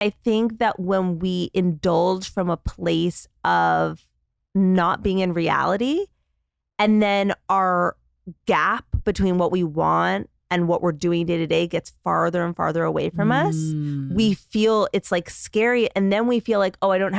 I think that when we indulge from a place of not being in reality, and then our gap between what we want and what we're doing day to day gets farther and farther away from us, we feel it's like scary. And then we feel like, oh, I don't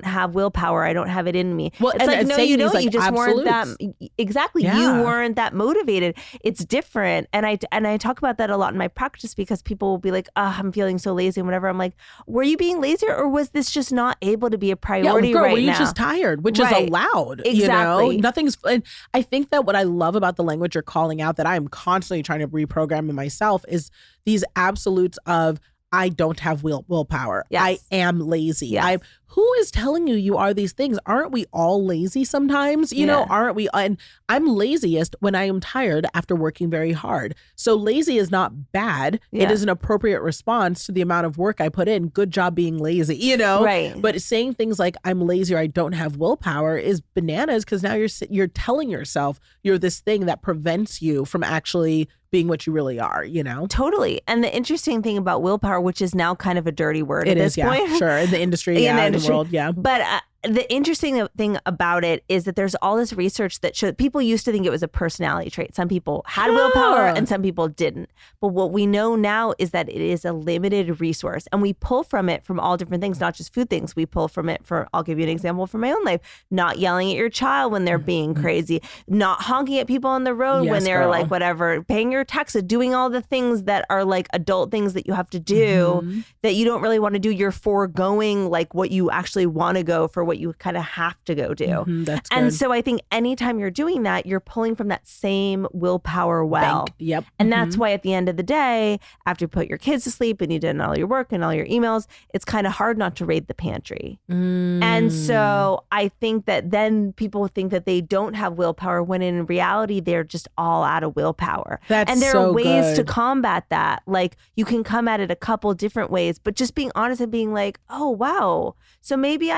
have willpower. I don't have it in me. Well, it's like, no, you don't. Like, you just absolutes. weren't that. Exactly. Yeah. You weren't that motivated. It's different. And I talk about that a lot in my practice because people will be like, oh, I'm feeling so lazy and whatever. I'm like, were you being lazy or was this just not able to be a priority girl, right were you now? just tired, which is allowed. Exactly. Nothing's. And I think that what I love about the language you're calling out that I'm constantly trying to reprogram in myself is these absolutes of I don't have willpower. Yes. I am lazy. Yes. Who is telling you are these things? Aren't we all lazy sometimes? You know, aren't we? And I'm laziest when I am tired after working very hard. So lazy is not bad. Yeah. It is an appropriate response to the amount of work I put in. Good job being lazy, you know? Right. But saying things like I'm lazy or I don't have willpower is bananas because now you're telling yourself you're this thing that prevents you from actually being what you really are, you know? Totally. And the interesting thing about willpower, which is now kind of a dirty word at this point. Sure. In the industry, in the world, yeah. But the interesting thing about it is that there's all this research that showed people used to think it was a personality trait. Some people had willpower and some people didn't. But what we know now is that it is a limited resource and we pull from it from all different things, not just food things. We pull from it I'll give you an example from my own life, not yelling at your child when they're being crazy, not honking at people on the road when they're like whatever, paying your taxes, doing all the things that are like adult things that you have to do that you don't really want to do. You're foregoing like what you actually want to go for what you kind of have to go do. That's and good. so I think anytime you're doing that, you're pulling from that same willpower well. Yep. And that's why at the end of the day, after you put your kids to sleep and you did all your work and all your emails, it's kind of hard not to raid the pantry. And so I think that then people think that they don't have willpower when in reality, they're just all out of willpower. And there are ways to combat that. Like you can come at it a couple different ways, but just being honest and being like, oh, wow. So maybe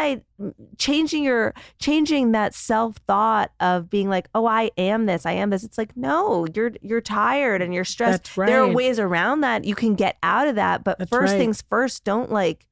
changing that self-thought of being like, oh, I am this. It's like, no, you're tired and you're stressed. That's right. There are ways around that. You can get out of that. But first things first, don't like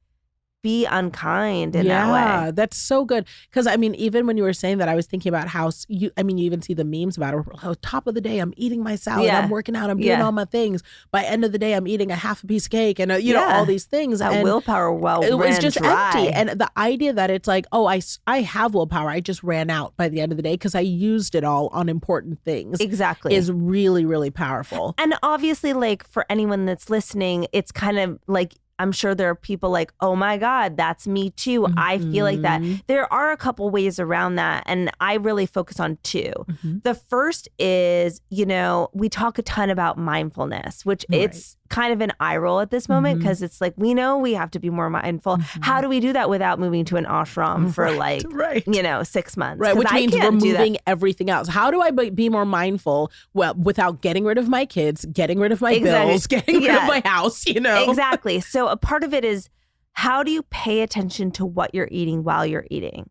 be unkind in that way. Yeah, that's so good. Because I mean, even when you were saying that, I was thinking about how you even see the memes about it. Oh, top of the day, I'm eating my salad. I'm working out. I'm doing all my things. By end of the day, I'm eating a half a piece of cake and you know all these things. That and willpower it was just dry. empty. And the idea that it's like, oh, I have willpower. I just ran out by the end of the day because I used it all on important things. Exactly, is really, really powerful. And obviously, like for anyone that's listening, it's kind of like, I'm sure there are people like, oh my God, that's me too. I feel like that. There are a couple ways around that. And I really focus on two. The first is, we talk a ton about mindfulness, which it's kind of an eye roll at this moment because it's like, we know we have to be more mindful. How do we do that without moving to an ashram for 6 months? Right, which means removing everything else. How do I be more mindful? Well, without getting rid of my kids, getting rid of my bills, getting rid of my house, Exactly. So a part of it is, how do you pay attention to what you're eating while you're eating?